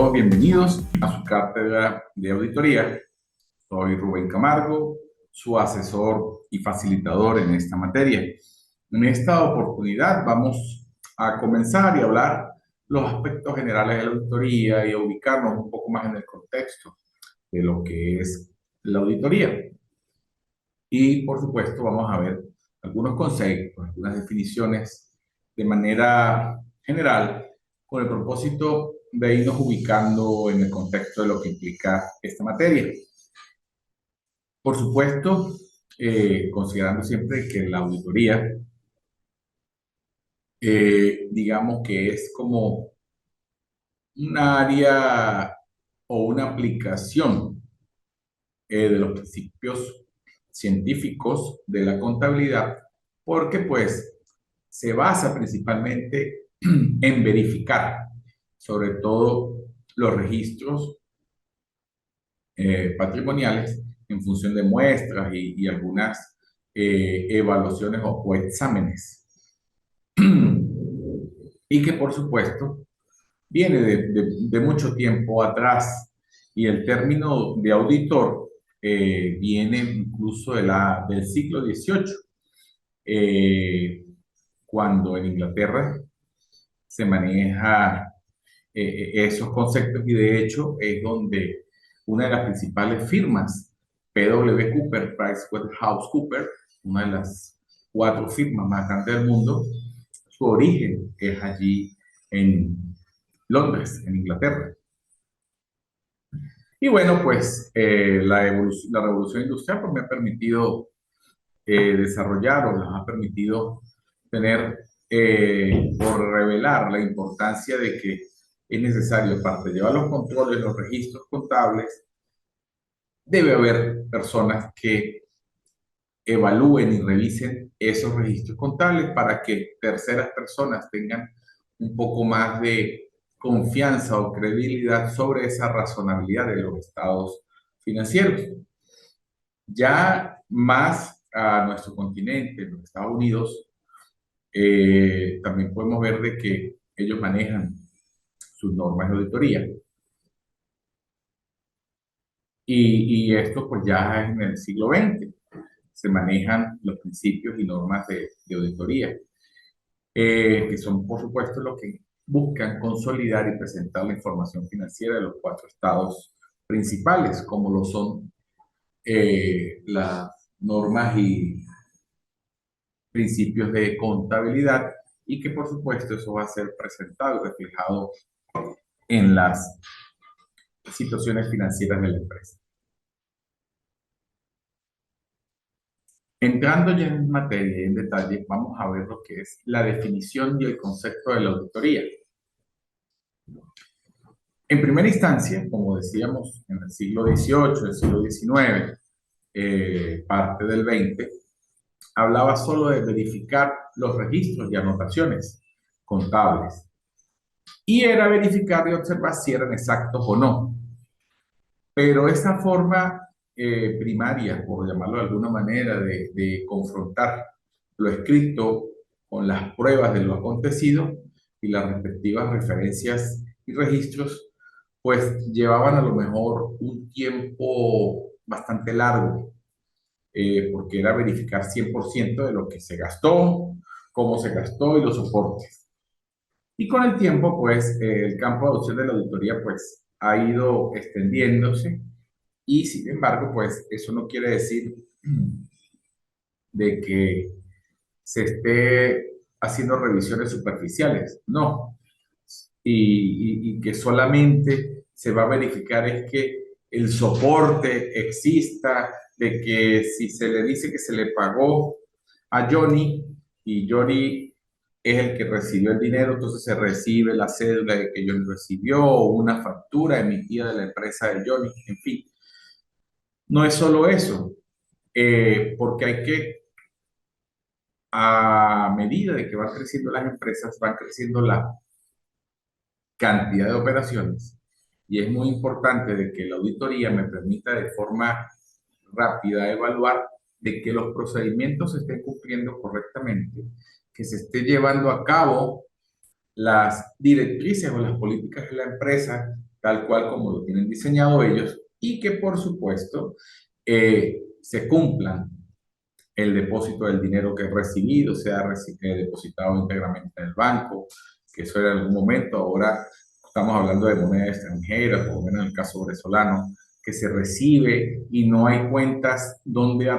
todos bienvenidos a su cátedra de auditoría. Soy Rubén Camargo, su asesor y facilitador en esta materia. En esta oportunidad vamos a comenzar y hablar los aspectos generales de la auditoría y a ubicarnos un poco más en el contexto de lo que es la auditoría. Y por supuesto vamos a ver algunos conceptos, algunas definiciones de manera general con el propósito de irnos ubicando en el contexto de lo que implica esta materia. Por supuesto, considerando siempre que la auditoría, digamos que es como un área o una aplicación de los principios científicos de la contabilidad, porque pues se basa principalmente en verificar, sobre todo los registros patrimoniales en función de muestras y algunas evaluaciones o exámenes. Y que por supuesto viene de mucho tiempo atrás y el término de auditor viene incluso del siglo XVIII, cuando en Inglaterra se maneja esos conceptos y de hecho es donde una de las principales firmas, PW Cooper, PricewaterhouseCoopers, una de las 4 firmas más grandes del mundo, su origen es allí en Londres, en Inglaterra. Y bueno, pues la revolución industrial pues, me ha permitido desarrollar o nos ha permitido tener o revelar la importancia de que es necesario, para llevar los controles, los registros contables, debe haber personas que evalúen y revisen esos registros contables para que terceras personas tengan un poco más de confianza o credibilidad sobre esa razonabilidad de los estados financieros. Ya más a nuestro continente, en los Estados Unidos, también podemos ver de que ellos manejan sus normas de auditoría. Y esto pues ya es en el siglo XX. Se manejan los principios y normas de auditoría, que son por supuesto lo que buscan consolidar y presentar la información financiera de los 4 estados principales, como lo son las normas y principios de contabilidad, y que por supuesto eso va a ser presentado y reflejado en las situaciones financieras de la empresa. Entrando ya en materia y en detalle, vamos a ver lo que es la definición y el concepto de la auditoría. En primera instancia, como decíamos, en el siglo XVIII, el siglo XIX, parte del XX, hablaba solo de verificar los registros y anotaciones contables. Y era verificar y observar si eran exactos o no. Pero esa forma primaria, por llamarlo de alguna manera, de confrontar lo escrito con las pruebas de lo acontecido y las respectivas referencias y registros, pues llevaban a lo mejor un tiempo bastante largo, porque era verificar 100% de lo que se gastó, cómo se gastó y los soportes. Y con el tiempo, pues, el campo de adopción de la auditoría, pues, ha ido extendiéndose y, sin embargo, pues, eso no quiere decir de que se esté haciendo revisiones superficiales, no. Y que solamente se va a verificar es que el soporte exista, de que si se le dice que se le pagó a Johnny y Johnny es el que recibió el dinero, entonces se recibe la cédula de que Johnny recibió o una factura emitida de la empresa de Johnny, en fin. No es solo eso, porque hay que, a medida de que van creciendo las empresas, van creciendo la cantidad de operaciones y es muy importante de que la auditoría me permita de forma rápida evaluar de que los procedimientos se estén cumpliendo correctamente, que se esté llevando a cabo las directrices o las políticas de la empresa, tal cual como lo tienen diseñado ellos, y que por supuesto se cumplan el depósito del dinero que es recibido, sea depositado íntegramente en el banco, que eso era en algún momento, ahora estamos hablando de moneda extranjera, por lo menos en el caso venezolano, que se recibe y no hay cuentas donde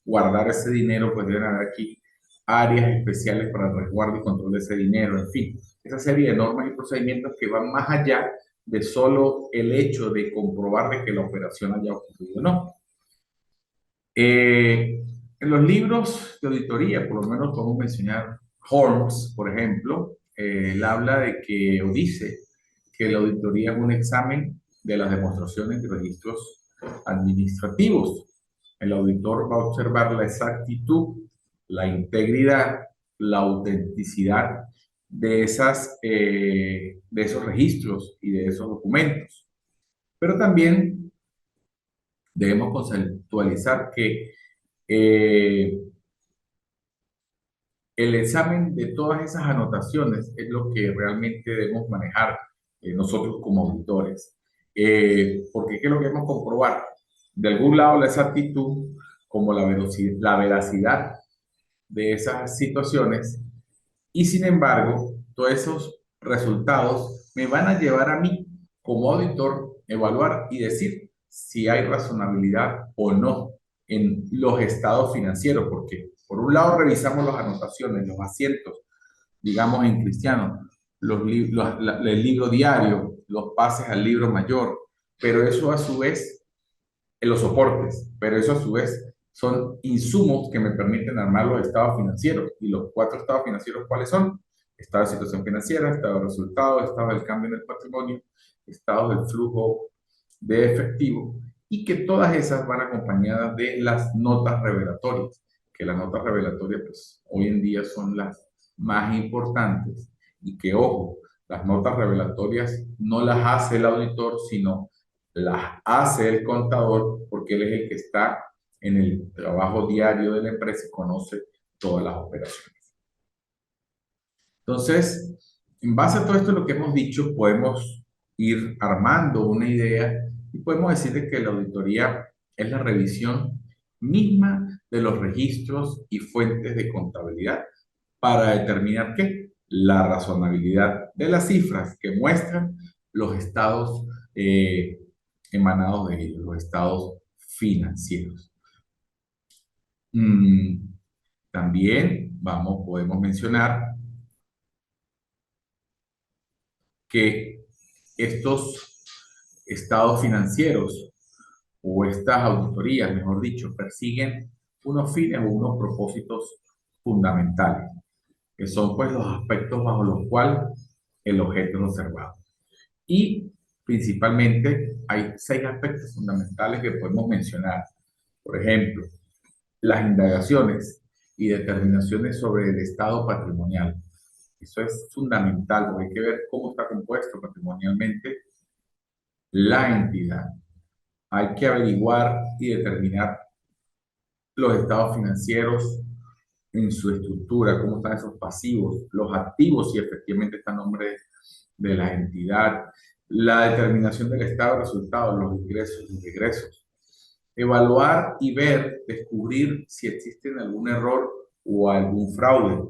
guardar ese dinero, pues deben haber aquí áreas especiales para el resguardo y control de ese dinero, en fin, esa serie de normas y procedimientos que van más allá de solo el hecho de comprobar de que la operación haya ocurrido o no. En los libros de auditoría, por lo menos podemos mencionar Holmes, por ejemplo, él habla de que, o dice, que la auditoría es un examen de las demostraciones de registros administrativos. El auditor va a observar la exactitud, la integridad, la autenticidad de esos registros y de esos documentos. Pero también debemos conceptualizar que eh, el examen de todas esas anotaciones es lo que realmente debemos manejar nosotros como auditores. Porque ¿qué es lo que debemos comprobar? De algún lado la exactitud, como la veracidad de esas situaciones, y sin embargo, todos esos resultados me van a llevar a mí como auditor evaluar y decir si hay razonabilidad o no en los estados financieros, porque por un lado revisamos las anotaciones, los asientos, digamos en cristiano, el libro diario, los pases al libro mayor, pero eso a su vez en los soportes, pero eso a su vez son insumos que me permiten armar los estados financieros. ¿Y los cuatro estados financieros cuáles son? Estado de situación financiera, estado de resultados, estado del cambio en el patrimonio, estado del flujo de efectivo, y que todas esas van acompañadas de las notas revelatorias, que las notas revelatorias pues hoy en día son las más importantes, y que ojo, las notas revelatorias no las hace el auditor, sino las hace el contador, porque él es el que está en el trabajo diario de la empresa y conoce todas las operaciones. Entonces, en base a todo esto lo que hemos dicho, podemos ir armando una idea y podemos decir que la auditoría es la revisión misma de los registros y fuentes de contabilidad para determinar qué, la razonabilidad de las cifras que muestran los estados emanados de ellos, los estados financieros. Mm, También podemos mencionar que estos estados financieros o estas auditorías, mejor dicho, persiguen unos fines o unos propósitos fundamentales, que son pues los aspectos bajo los cuales el objeto es observado. Y principalmente hay 6 aspectos fundamentales que podemos mencionar. Por ejemplo, las indagaciones y determinaciones sobre el estado patrimonial. Eso es fundamental, porque hay que ver cómo está compuesto patrimonialmente la entidad. Hay que averiguar y determinar los estados financieros en su estructura, cómo están esos pasivos, los activos, si efectivamente están a nombre de la entidad, la determinación del estado de resultados, los ingresos, los egresos. Evaluar y ver, descubrir si existe algún error o algún fraude.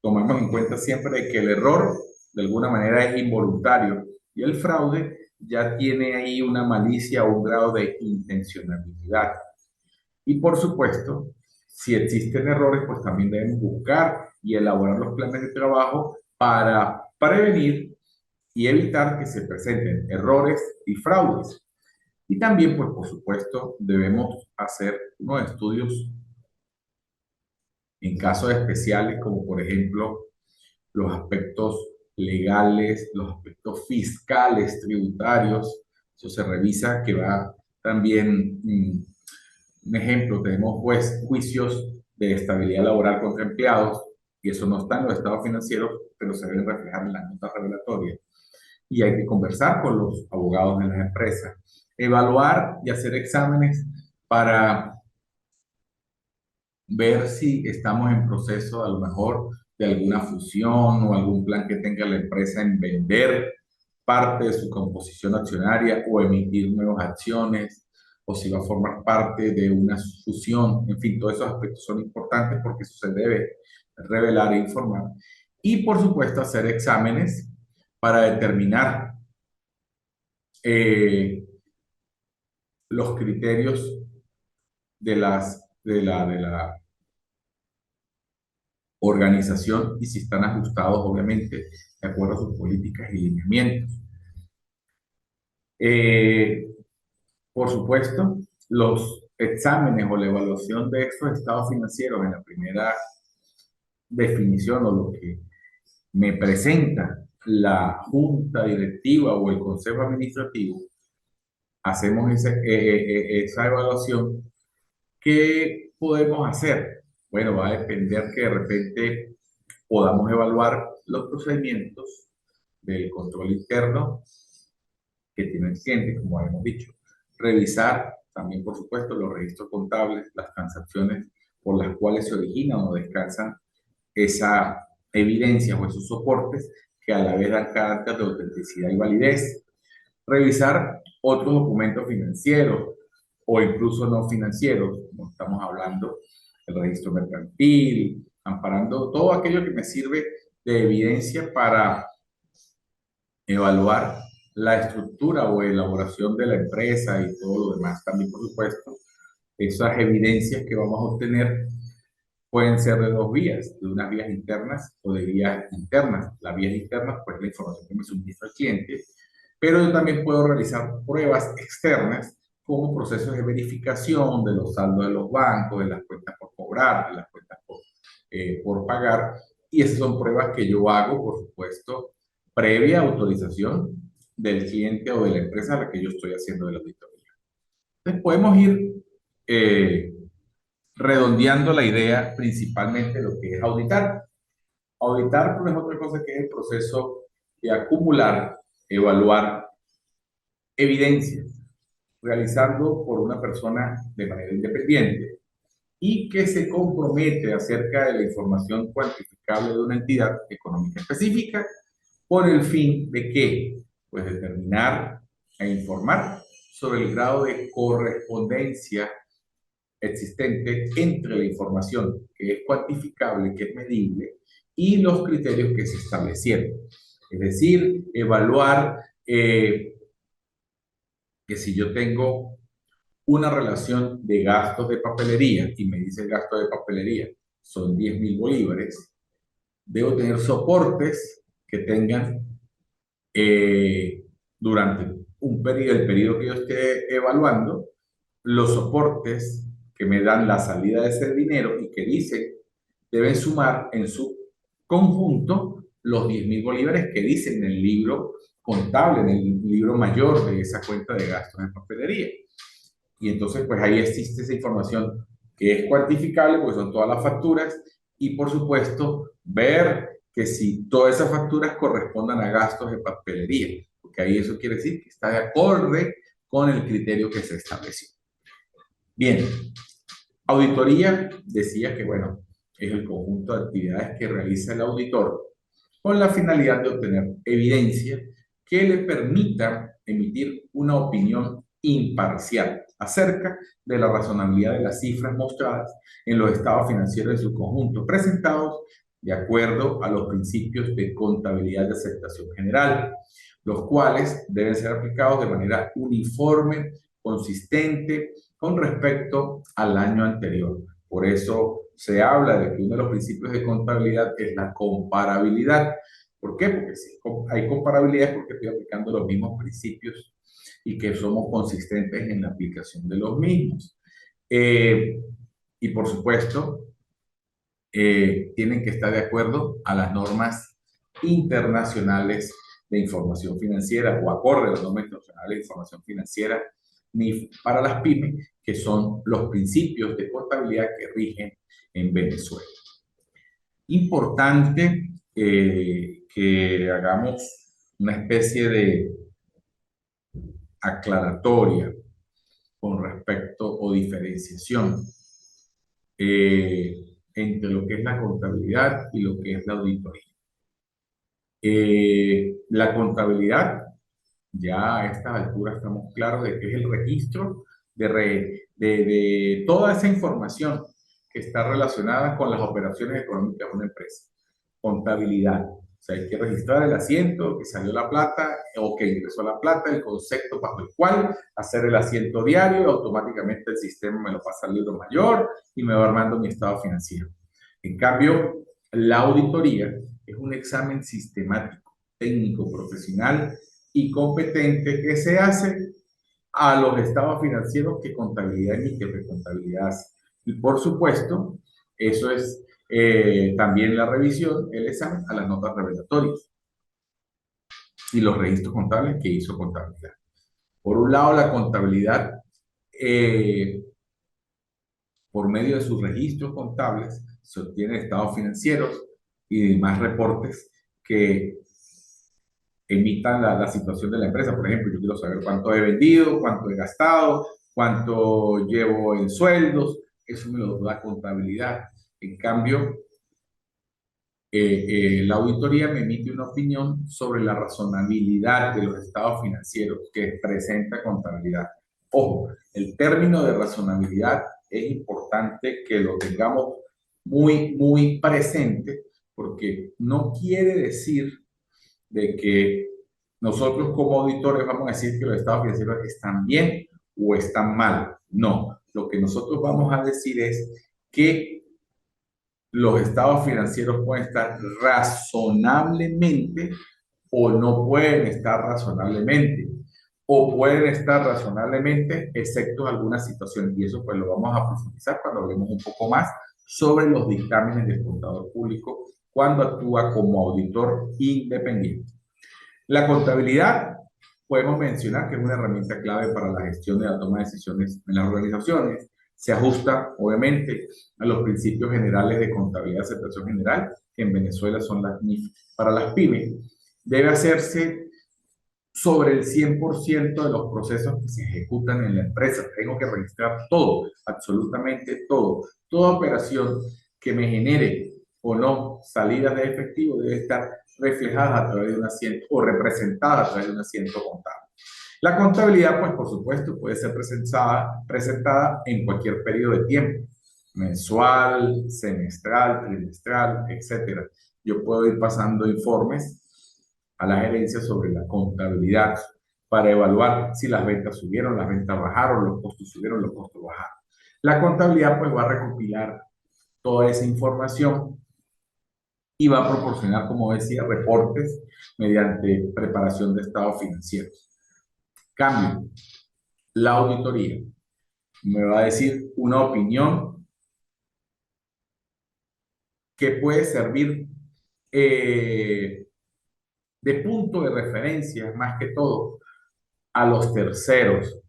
Tomemos en cuenta siempre que el error de alguna manera es involuntario y el fraude ya tiene ahí una malicia o un grado de intencionalidad. Y por supuesto, si existen errores, pues también debemos buscar y elaborar los planes de trabajo para prevenir y evitar que se presenten errores y fraudes. Y también, pues por supuesto, debemos hacer unos estudios en casos especiales, como por ejemplo los aspectos legales, los aspectos fiscales, tributarios. Eso se revisa, que va también, un ejemplo, tenemos pues juicios de estabilidad laboral contra empleados, y eso no está en los estados financieros, pero se debe reflejar en las notas regulatorias. Y hay que conversar con los abogados de las empresas, evaluar y hacer exámenes para ver si estamos en proceso a lo mejor de alguna fusión o algún plan que tenga la empresa en vender parte de su composición accionaria o emitir nuevas acciones, o si va a formar parte de una fusión. En fin, todos esos aspectos son importantes porque eso se debe revelar e informar. Y por supuesto hacer exámenes para determinar los criterios de la organización y si están ajustados, obviamente, de acuerdo a sus políticas y lineamientos. Eh, por supuesto, los exámenes o la evaluación de estos estados financieros en la primera definición o lo que me presenta la junta directiva o el consejo administrativo, hacemos esa evaluación. ¿Qué podemos hacer? Bueno, va a depender que de repente podamos evaluar los procedimientos del control interno que tiene el cliente, como habíamos dicho. Revisar también, por supuesto, los registros contables, las transacciones por las cuales se originan o descansan esa evidencia o esos soportes que a la vez dan carácter de autenticidad y validez. Revisar otros documentos financieros o incluso no financieros, como estamos hablando, el registro mercantil, amparando todo aquello que me sirve de evidencia para evaluar la estructura o elaboración de la empresa y todo lo demás. También, por supuesto, esas evidencias que vamos a obtener pueden ser de dos vías, de unas vías internas o de vías internas. Las vías internas, pues la información que me suministra el cliente, pero yo también puedo realizar pruebas externas como procesos de verificación de los saldos de los bancos, de las cuentas por cobrar, de las cuentas por pagar, y esas son pruebas que yo hago, por supuesto, previa autorización del cliente o de la empresa a la que yo estoy haciendo de la auditoría. Entonces podemos ir redondeando la idea principalmente de lo que es auditar. Auditar no es otra cosa que es el proceso de acumular, evaluar evidencias, realizando por una persona de manera independiente y que se compromete acerca de la información cuantificable de una entidad económica específica con el fin de que, pues, determinar e informar sobre el grado de correspondencia existente entre la información que es cuantificable, que es medible, y los criterios que se establecieron. Es decir, evaluar que si yo tengo una relación de gastos de papelería y me dice el gasto de papelería son 10.000 bolívares, debo tener soportes que tengan durante el periodo que yo esté evaluando, los soportes que me dan la salida de ese dinero y que dicen deben sumar en su conjunto los 10.000 bolívares que dicen en el libro contable, en el libro mayor de esa cuenta de gastos de papelería. Y entonces, pues ahí existe esa información que es cuantificable, porque son todas las facturas, y por supuesto, ver que si todas esas facturas correspondan a gastos de papelería, porque ahí eso quiere decir que está de acorde con el criterio que se estableció. Bien, auditoría decía que, bueno, es el conjunto de actividades que realiza el auditor con la finalidad de obtener evidencia que le permita emitir una opinión imparcial acerca de la razonabilidad de las cifras mostradas en los estados financieros en su conjunto, presentados de acuerdo a los principios de contabilidad de aceptación general, los cuales deben ser aplicados de manera uniforme, consistente, con respecto al año anterior. Por eso se habla de que uno de los principios de contabilidad es la comparabilidad. ¿Por qué? Porque si hay comparabilidad es porque estoy aplicando los mismos principios y que somos consistentes en la aplicación de los mismos. Y por supuesto, tienen que estar de acuerdo a las normas internacionales de información financiera o acorde a las normas internacionales de información financiera ni para las pymes, que son los principios de contabilidad que rigen en Venezuela. Importante que hagamos una especie de aclaratoria con respecto o diferenciación entre lo que es la contabilidad y lo que es la auditoría. La contabilidad Ya a estas alturas estamos claros de que es el registro de toda esa información que está relacionada con las operaciones económicas de una empresa. Contabilidad. O sea, hay que registrar el asiento, que salió la plata o que ingresó la plata, el concepto bajo el cual hacer el asiento diario, y automáticamente el sistema me lo pasa al libro mayor y me va armando mi estado financiero. En cambio, la auditoría es un examen sistemático, técnico, profesional y competente que se hace a los estados financieros que contabilidad emite, que contabilidad hace. Y por supuesto, eso es también la revisión, el examen a las notas revelatorias y los registros contables que hizo contabilidad. Por un lado, la contabilidad, eh, por medio de sus registros contables, se obtiene estados financieros y demás reportes que emitan la situación de la empresa. Por ejemplo, yo quiero saber cuánto he vendido, cuánto he gastado, cuánto llevo en sueldos, eso me lo da contabilidad. En cambio, la auditoría me emite una opinión sobre la razonabilidad de los estados financieros que presenta contabilidad. Ojo, el término de razonabilidad es importante que lo tengamos muy presente porque no quiere decir de que nosotros como auditores vamos a decir que los estados financieros están bien o están mal. No, lo que nosotros vamos a decir es que los estados financieros pueden estar razonablemente o no pueden estar razonablemente, o pueden estar razonablemente, excepto algunas situaciones. Y eso pues lo vamos a profundizar cuando hablemos un poco más sobre los dictámenes del contador público cuando actúa como auditor independiente. La contabilidad, podemos mencionar que es una herramienta clave para la gestión de la toma de decisiones en las organizaciones. Se ajusta, obviamente, a los principios generales de contabilidad de aceptación general, que en Venezuela son las NIF para las pymes. Debe hacerse sobre el 100% de los procesos que se ejecutan en la empresa. Tengo que registrar todo, absolutamente todo. Toda operación que me genere o no salidas de efectivo debe estar reflejada a través de un asiento o representada a través de un asiento contable. La contabilidad, pues por supuesto, puede ser presentada en cualquier periodo de tiempo, mensual, semestral, trimestral, etcétera. Yo puedo ir pasando informes a la gerencia sobre la contabilidad para evaluar si las ventas subieron, las ventas bajaron, los costos subieron, los costos bajaron. La contabilidad pues va a recopilar toda esa información y va a proporcionar, como decía, reportes mediante preparación de estados financieros. Cambio, la auditoría me va a decir una opinión que puede servir de punto de referencia, más que todo, a los terceros,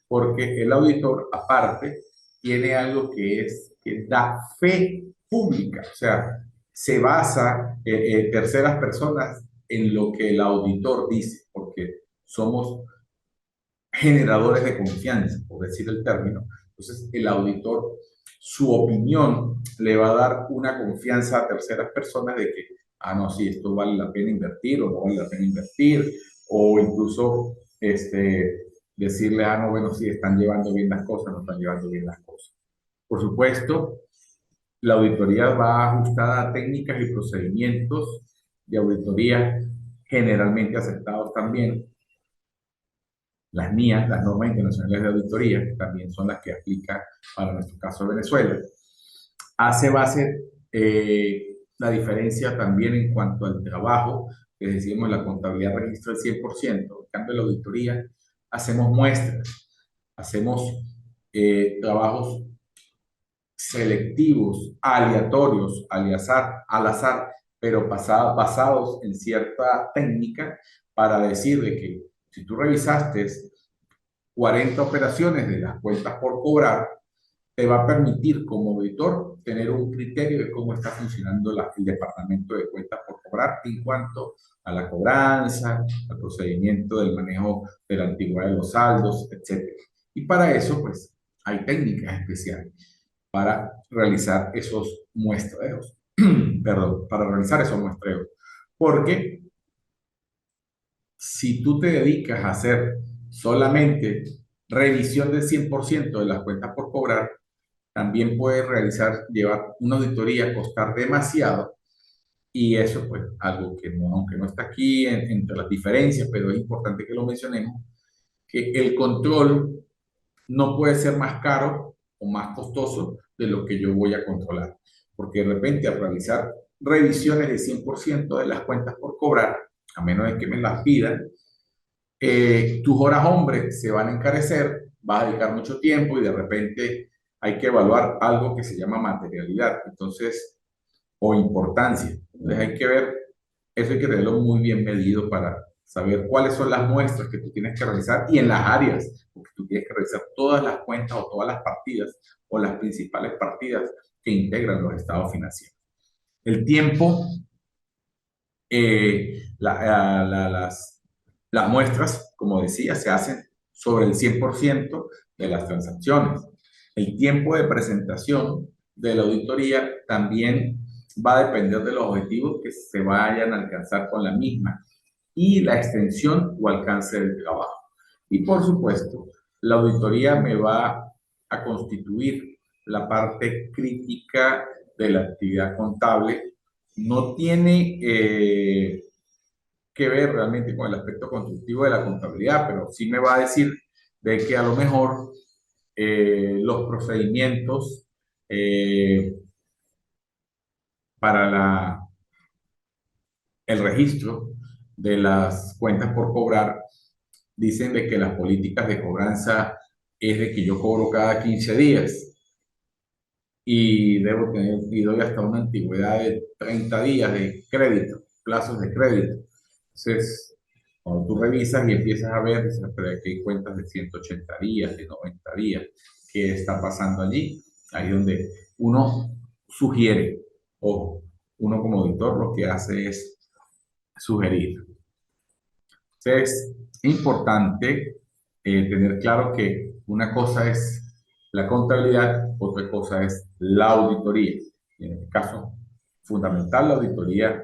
porque el auditor, aparte, tiene algo que es que da fe pública, o sea, se basa terceras personas en lo que el auditor dice, porque somos generadores de confianza, por decir el término. Entonces, el auditor, su opinión le va a dar una confianza a terceras personas de que, ah, no, sí, esto vale la pena invertir o no vale la pena invertir, o incluso decirle, ah, no, bueno, sí, están llevando bien las cosas, no están llevando bien las cosas. Por supuesto, la auditoría va ajustada a técnicas y procedimientos de auditoría generalmente aceptados también las NIAs, las normas internacionales de auditoría, que también son las que aplica para nuestro caso de Venezuela, hace base la diferencia también en cuanto al trabajo, que decimos la contabilidad registra el 100%, en cambio la auditoría hacemos muestras, hacemos trabajos selectivos, aleatorios, al azar, pero basados en cierta técnica para decir de que si tú revisaste 40 operaciones de las cuentas por cobrar, te va a permitir como auditor tener un criterio de cómo está funcionando el departamento de cuentas por cobrar en cuanto a la cobranza, al procedimiento del manejo de la antigüedad de los saldos, etc. Y para eso, pues, hay técnicas especiales para realizar esos muestreos. Perdón, para realizar esos muestreos. Porque Si tú te dedicas a hacer solamente revisión del 100% de las cuentas por cobrar, también puedes llevar una auditoría, costar demasiado, y eso pues algo que no, aunque no está aquí entre las diferencias, pero es importante que lo mencionemos, que el control no puede ser más caro o más costoso de lo que yo voy a controlar, porque de repente al realizar revisiones de 100% de las cuentas por cobrar, a menos de que me las pidan, tus horas hombre se van a encarecer, vas a dedicar mucho tiempo y de repente hay que evaluar algo que se llama materialidad, entonces, o importancia. Entonces hay que ver, eso hay que tenerlo muy bien medido para saber cuáles son las muestras que tú tienes que realizar y en las áreas, porque tú tienes que realizar todas las cuentas o todas las partidas o las principales partidas que integran los estados financieros. El tiempo, las muestras, como decía, se hacen sobre el 100% de las transacciones. El tiempo de presentación de la auditoría también va a depender de los objetivos que se vayan a alcanzar con la misma y la extensión o alcance del trabajo. Y por supuesto, la auditoría me va a constituir la parte crítica de la actividad contable. No tiene que ver realmente con el aspecto constructivo de la contabilidad, pero sí me va a decir de que a lo mejor los procedimientos eh, para el registro de las cuentas por cobrar dicen de que las políticas de cobranza es de que yo cobro cada 15 días y debo tener, y doy hasta una antigüedad de 30 días de crédito, plazos de crédito. Entonces, cuando tú revisas y empiezas a ver, dices, pero aquí hay cuentas de 180 días, de 90 días, ¿qué está pasando allí? Ahí donde uno sugiere, o uno como auditor lo que hace es sugerir. Entonces, es importante tener claro que una cosa es la contabilidad, otra cosa es la auditoría. Y en este caso, fundamental, la auditoría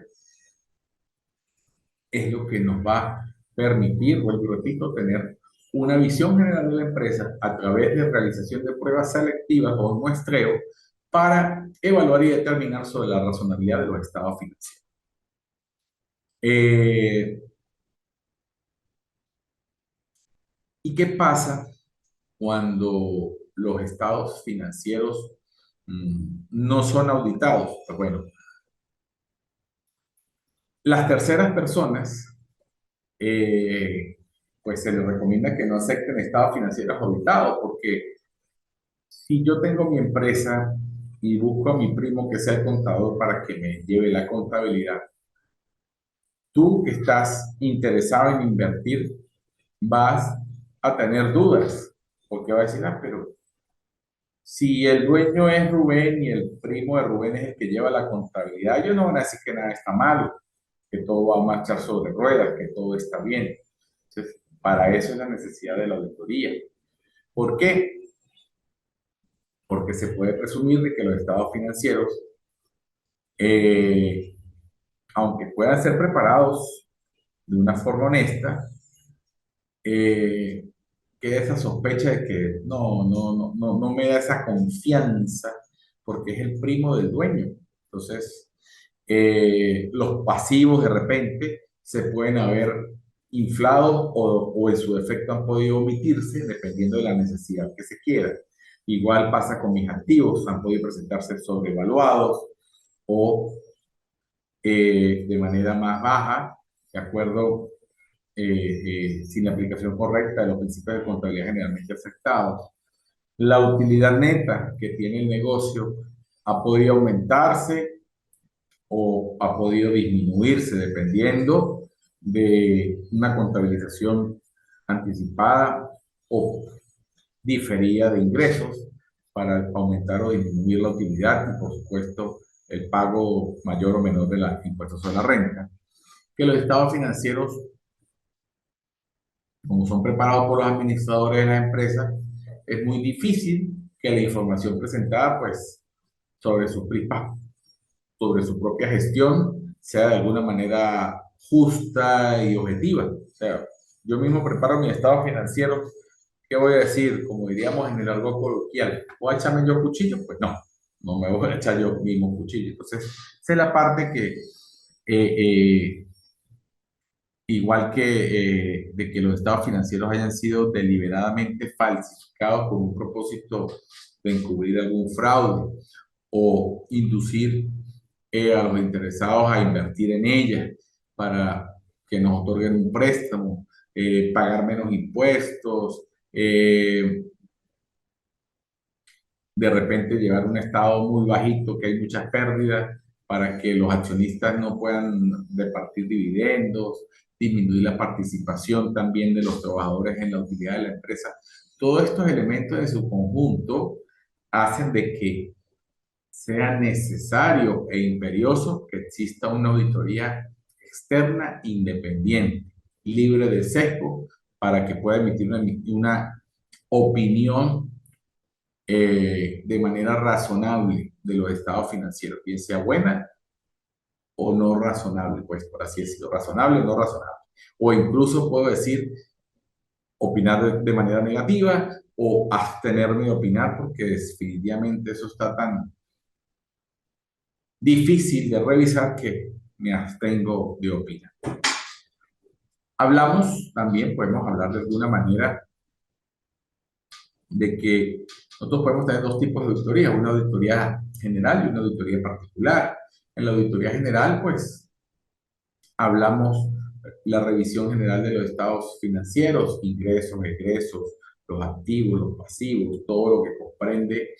es lo que nos va a permitir, vuelvo y repito, tener una visión general de la empresa a través de realización de pruebas selectivas o muestreo para evaluar y determinar sobre la razonabilidad de los estados financieros. ¿Y qué pasa cuando los estados financieros no son auditados? Pues bueno, las terceras personas, eh, pues se les recomienda que no acepten estados financieros auditados, porque si yo tengo mi empresa y busco a mi primo que sea el contador para que me lleve la contabilidad, tú que estás interesado en invertir vas a tener dudas, porque va a decir, ah, pero si el dueño es Rubén y el primo de Rubén es el que lleva la contabilidad, ellos no van a decir que nada está malo, que todo va a marchar sobre ruedas, que todo está bien. Entonces, para eso es la necesidad de la auditoría. ¿Por qué? Porque se puede presumir de que los estados financieros, eh, aunque puedan ser preparados de una forma honesta, eh, queda esa sospecha de que no me da esa confianza porque es el primo del dueño. Entonces, los pasivos de repente se pueden haber inflado o en su defecto han podido omitirse dependiendo de la necesidad que se quiera. Igual pasa con mis activos, han podido presentarse sobrevaluados o de manera más baja, de acuerdo, sin la aplicación correcta de los principios de contabilidad generalmente aceptados. La utilidad neta que tiene el negocio ha podido aumentarse o ha podido disminuirse dependiendo de una contabilización anticipada o diferida de ingresos para aumentar o disminuir la utilidad y, por supuesto, el pago mayor o menor de los impuestos sobre la renta. Que los estados financieros, como son preparados por los administradores de la empresa, es muy difícil que la información presentada, pues, sobre su, sobre su propia gestión sea de alguna manera justa y objetiva. O sea, yo mismo preparo mi estado financiero. ¿Qué voy a decir? Como diríamos en el argot coloquial, ¿voy a echarme yo cuchillo? Pues no, no me voy a echar yo mismo cuchillo. Entonces, esa es la parte que, igual que de que los estados financieros hayan sido deliberadamente falsificados con un propósito de encubrir algún fraude o inducir a los interesados a invertir en ella para que nos otorguen un préstamo, pagar menos impuestos, de repente llevar un estado muy bajito, que hay muchas pérdidas, para que los accionistas no puedan repartir dividendos, disminuir la participación también de los trabajadores en la utilidad de la empresa. Todos estos elementos en su conjunto hacen de que sea necesario e imperioso que exista una auditoría externa independiente, libre de sesgo, para que pueda emitir una opinión de manera razonable de los estados financieros, bien sea buena o no razonable, pues por así decirlo, razonable o no razonable. O incluso puedo decir, opinar de manera negativa o abstenerme de opinar porque definitivamente eso está tan difícil de revisar que me abstengo de opinar. Hablamos también, podemos hablar de alguna manera de que nosotros podemos tener dos tipos de auditoría, una auditoría general y una auditoría particular. En la auditoría general, pues, hablamos la revisión general de los estados financieros, ingresos, egresos, los activos, los pasivos, todo lo que comprende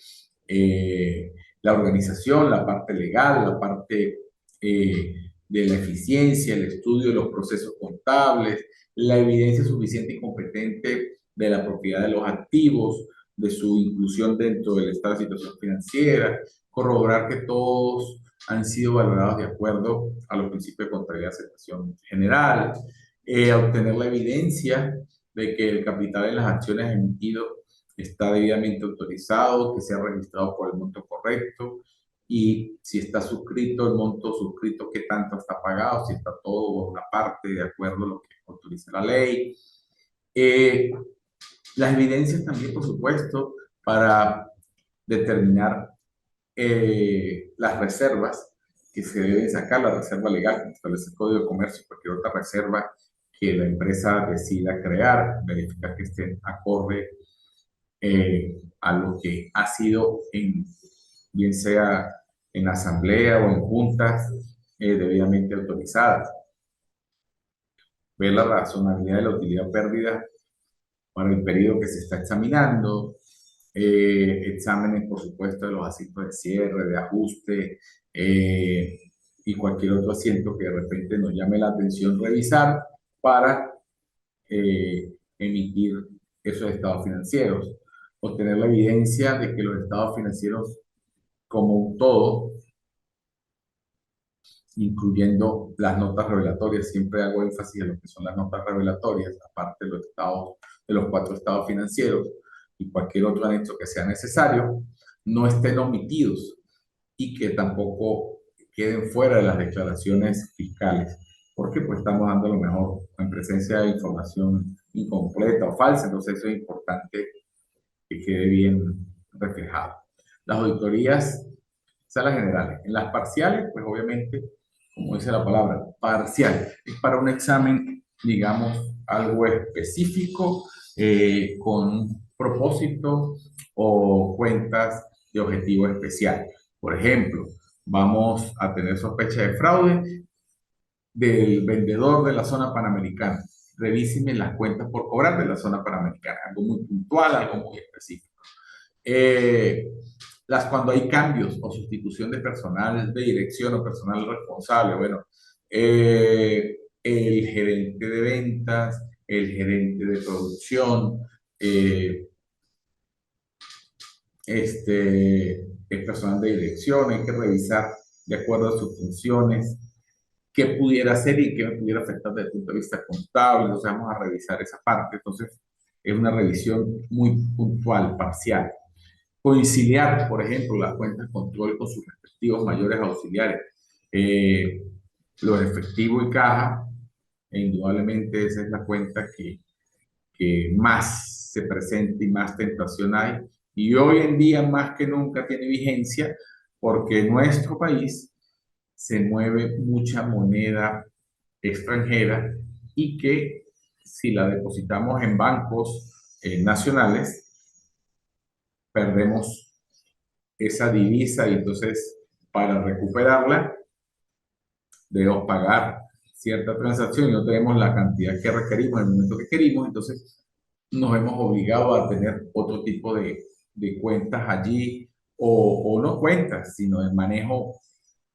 la organización, la parte legal, la parte de la eficiencia, el estudio de los procesos contables, la evidencia suficiente y competente de la propiedad de los activos, de su inclusión dentro del estado de situación financiera, corroborar que todos han sido valorados de acuerdo a los principios de contabilidad de aceptación general, obtener la evidencia de que el capital en las acciones emitido está debidamente autorizado, que se ha registrado por el monto correcto y si está suscrito, el monto suscrito, qué tanto está pagado, si está todo o una parte de acuerdo a lo que autoriza la ley. Las evidencias también, por supuesto, para determinar las reservas que se deben sacar, la reserva legal, como establece el Código de Comercio, cualquier otra reserva que la empresa decida crear, verificar que estén acorde a lo que ha sido, bien sea en asamblea o en juntas debidamente autorizadas. Ver la razonabilidad de la utilidad o pérdida para el periodo que se está examinando, exámenes, por supuesto, de los asientos de cierre, de ajuste y cualquier otro asiento que de repente nos llame la atención revisar para emitir esos estados financieros. Obtener la evidencia de que los estados financieros como un todo, incluyendo las notas revelatorias, siempre hago énfasis en lo que son las notas revelatorias, aparte de los estados, de los 4 estados financieros y cualquier otro anexo que sea necesario, no estén omitidos y que tampoco queden fuera de las declaraciones fiscales, porque pues estamos dando lo mejor en presencia de información incompleta o falsa, entonces eso es importante que quede bien reflejado. Las auditorías, esas las generales. En las parciales, pues obviamente, como dice la palabra, parcial, es para un examen, digamos, algo específico, con un propósito o cuentas de objetivo especial. Por ejemplo, vamos a tener sospecha de fraude del vendedor de la zona panamericana. Revíseme las cuentas por cobrar de la zona panamericana, algo muy puntual, algo muy específico. Eh, cuando hay cambios o sustitución de personal de dirección o personal responsable, bueno, el gerente de ventas, el gerente de producción, el personal de dirección, hay que revisar de acuerdo a sus funciones qué pudiera hacer y qué me pudiera afectar desde el punto de vista contable. Entonces vamos a revisar esa parte. Entonces es una revisión muy puntual, parcial. Conciliar, por ejemplo, las cuentas de control con sus respectivos mayores auxiliares. los efectivos y caja, e indudablemente esa es la cuenta que más se presenta y más tentación hay. Y hoy en día más que nunca tiene vigencia porque en nuestro país se mueve mucha moneda extranjera y que si la depositamos en bancos nacionales, perdemos esa divisa y entonces para recuperarla debemos pagar cierta transacción y no tenemos la cantidad que requerimos en el momento que querimos, entonces nos vemos obligados a tener otro tipo de cuentas allí o no cuentas, sino de manejo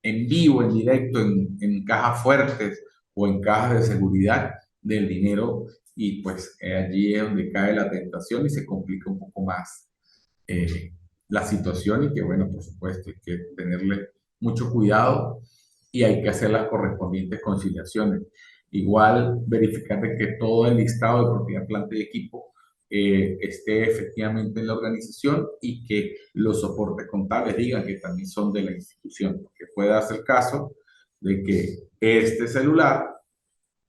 en vivo, en directo, en cajas fuertes o en cajas de seguridad del dinero y pues allí es donde cae la tentación y se complica un poco más eh, la situación y que bueno, por supuesto, hay que tenerle mucho cuidado y hay que hacer las correspondientes conciliaciones. Igual verificar de que todo el listado de propiedad, planta y equipo esté efectivamente en la organización y que los soportes contables digan que también son de la institución, porque puede darse el caso de que este celular,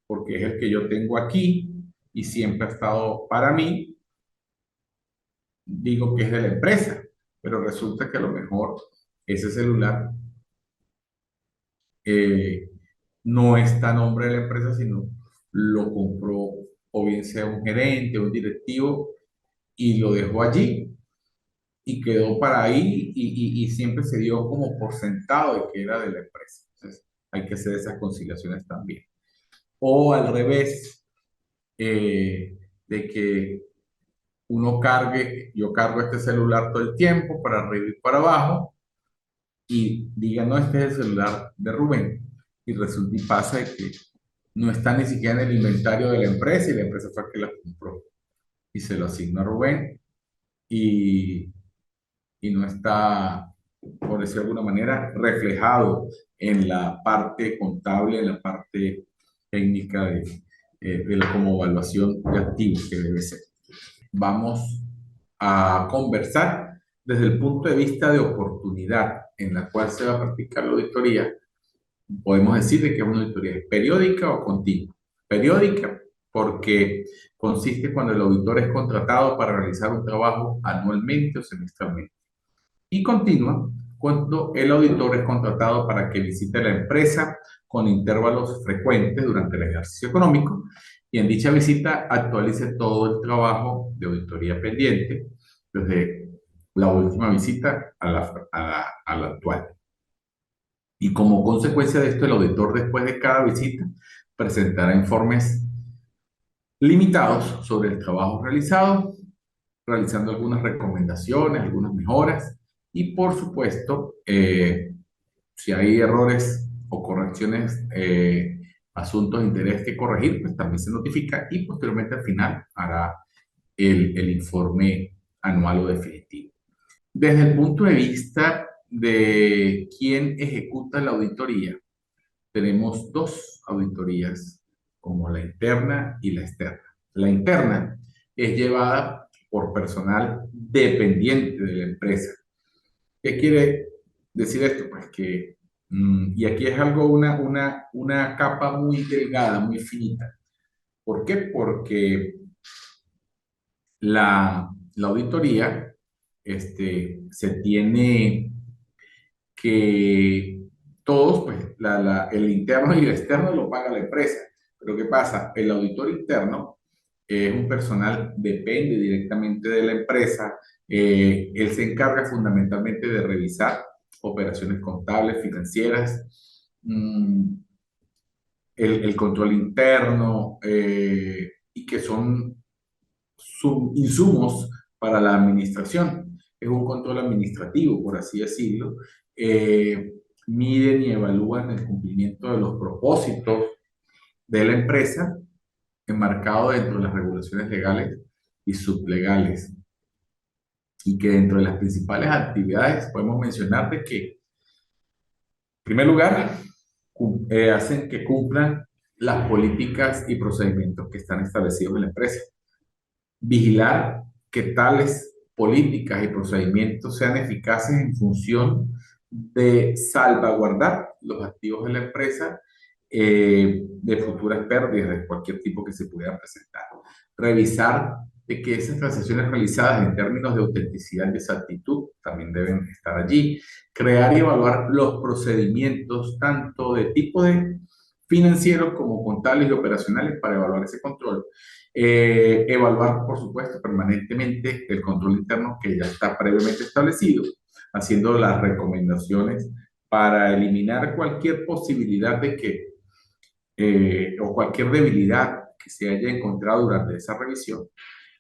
porque es el que yo tengo aquí y siempre ha estado para mí, digo que es de la empresa, pero resulta que a lo mejor ese celular eh, no está a nombre de la empresa, sino lo compró o bien sea un gerente o un directivo y lo dejó allí y quedó para ahí y siempre se dio como por sentado de que era de la empresa. Entonces hay que hacer esas conciliaciones también. O al revés, de que uno cargue, yo cargo este celular todo el tiempo para arriba y para abajo y diga, no, este es el celular de Rubén. Y resulta y pasa de que no está ni siquiera en el inventario de la empresa y la empresa fue la que la compró y se lo asignó a Rubén y, y no está, por decirlo de alguna manera, reflejado en la parte contable, en la parte técnica como evaluación de activos que debe ser. Vamos a conversar desde el punto de vista de oportunidad en la cual se va a practicar la auditoría. Podemos decir de que es una auditoría periódica o continua. Periódica porque consiste cuando el auditor es contratado para realizar un trabajo anualmente o semestralmente. Y continua cuando el auditor es contratado para que visite la empresa con intervalos frecuentes durante el ejercicio económico y en dicha visita actualice todo el trabajo de auditoría pendiente desde la última visita a la actual. Y como consecuencia de esto, el auditor después de cada visita presentará informes limitados sobre el trabajo realizado, realizando algunas recomendaciones, algunas mejoras y por supuesto, si hay errores o correcciones, asuntos de interés que corregir, pues también se notifica y posteriormente al final hará el informe anual o definitivo. Desde el punto de vista de quién ejecuta la auditoría, tenemos dos auditorías, como la interna y la externa. La interna es llevada por personal dependiente de la empresa. ¿Qué quiere decir esto? Pues que, y aquí es algo, una capa muy delgada, muy finita. ¿Por qué? Porque la auditoría se tiene que todos, pues el interno y el externo lo paga la empresa. Pero ¿qué pasa? El auditor interno es un personal, depende directamente de la empresa. Él se encarga fundamentalmente de revisar operaciones contables, financieras, mm, el control interno y que son insumos para la administración. Es un control administrativo, por así decirlo. Miden y evalúan el cumplimiento de los propósitos de la empresa enmarcado dentro de las regulaciones legales y sublegales. Y que dentro de las principales actividades podemos mencionar de que, en primer lugar, hacen que cumplan las políticas y procedimientos que están establecidos en la empresa. Vigilar que tales políticas y procedimientos sean eficaces en función de salvaguardar los activos de la empresa de futuras pérdidas de cualquier tipo que se pudiera presentar. Revisar de que esas transacciones realizadas en términos de autenticidad y exactitud también deben estar allí. Crear y evaluar los procedimientos tanto de tipo de financieros como contables y operacionales para evaluar ese control. Evaluar, por supuesto, permanentemente el control interno que ya está previamente establecido, haciendo las recomendaciones para eliminar cualquier posibilidad de que o cualquier debilidad que se haya encontrado durante esa revisión.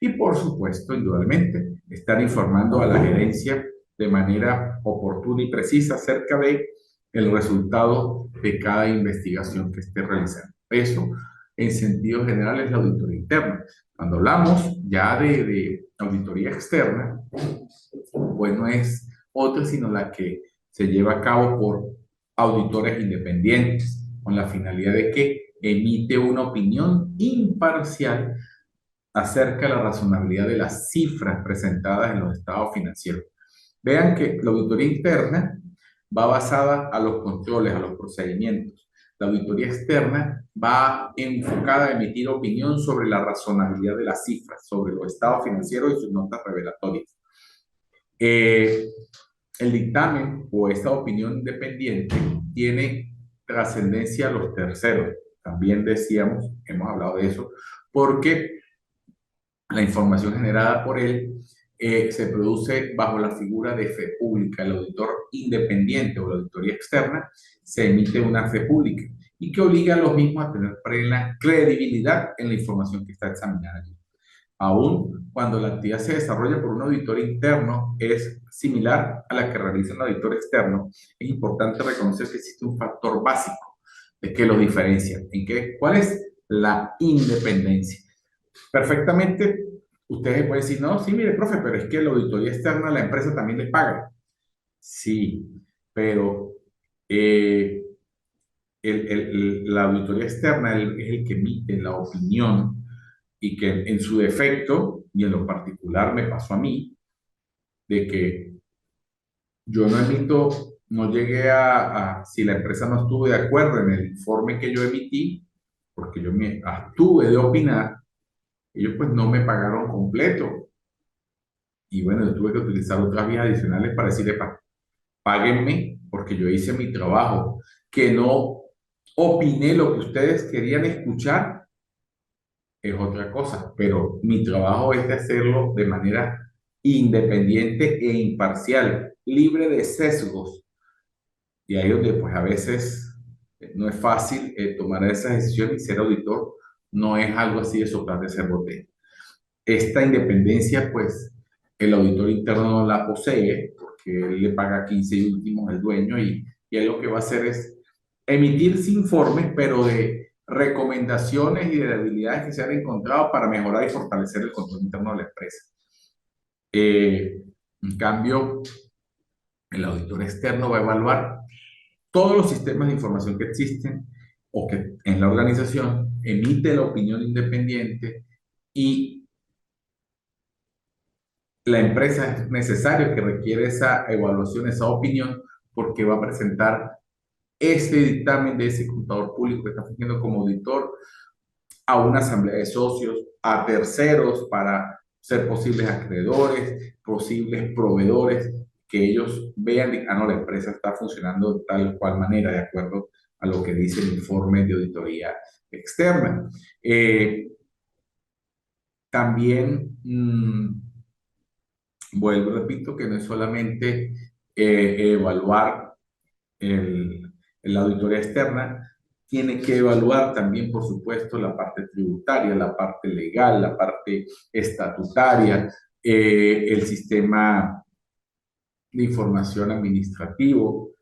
Y por supuesto, indudablemente, estar informando a la gerencia de manera oportuna y precisa acerca de el resultado de cada investigación que esté realizando. Eso, en sentido general, es la auditoría interna. Cuando hablamos ya de auditoría externa, pues no es otra sino la que se lleva a cabo por auditores independientes, con la finalidad de que emite una opinión imparcial acerca de la razonabilidad de las cifras presentadas en los estados financieros. Vean que la auditoría interna va basada a los controles, a los procedimientos. La auditoría externa va enfocada a emitir opinión sobre la razonabilidad de las cifras, sobre los estados financieros y sus notas revelatorias. El dictamen o esta opinión independiente tiene trascendencia a los terceros. También decíamos, hemos hablado de eso, porque la información generada por él se produce bajo la figura de fe pública. El auditor independiente o la auditoría externa se emite una fe pública y que obliga a los mismos a tener plena credibilidad en la información que está examinada allí. Aún cuando la actividad se desarrolla por un auditor interno es similar a la que realiza un auditor externo, es importante reconocer que existe un factor básico de que lo diferencia. ¿Cuál es? La independencia. Perfectamente, ustedes pueden decir, no, sí, mire, profe, pero es que la auditoría externa a la empresa también le paga. Sí, pero la auditoría externa es el que emite la opinión y que en su defecto, y en lo particular me pasó a mí, de que yo no emito, no llegué si la empresa no estuvo de acuerdo en el informe que yo emití, porque yo me abstuve de opinar, ellos pues no me pagaron completo. Y bueno, yo tuve que utilizar otras vías adicionales para decirle, páguenme porque yo hice mi trabajo, que no opiné lo que ustedes querían escuchar, es otra cosa, pero mi trabajo es de hacerlo de manera independiente e imparcial, libre de sesgos. Y ahí donde pues a veces no es fácil tomar esa decisión y ser auditor no es algo así de soplar de ser botella. Esta independencia pues el auditor interno no la posee porque él le paga 15 y últimos el dueño y él lo que va a hacer es emitirse informes, pero de recomendaciones y de debilidades que se han encontrado para mejorar y fortalecer el control interno de la empresa. En cambio, el auditor externo va a evaluar todos los sistemas de información que existen o que en la organización, emite la opinión independiente y la empresa es necesario que requiere esa evaluación, esa opinión, porque va a presentar ese dictamen de ese contador público que está fungiendo como auditor a una asamblea de socios, a terceros para ser posibles acreedores, posibles proveedores, que ellos vean, no, la empresa está funcionando de tal cual manera, de acuerdo a lo que dice el informe de auditoría externa. También, vuelvo, repito, que no es solamente evaluar la auditoría externa, tiene que evaluar también, por supuesto, la parte tributaria, la parte legal, la parte estatutaria, el sistema de información administrativo,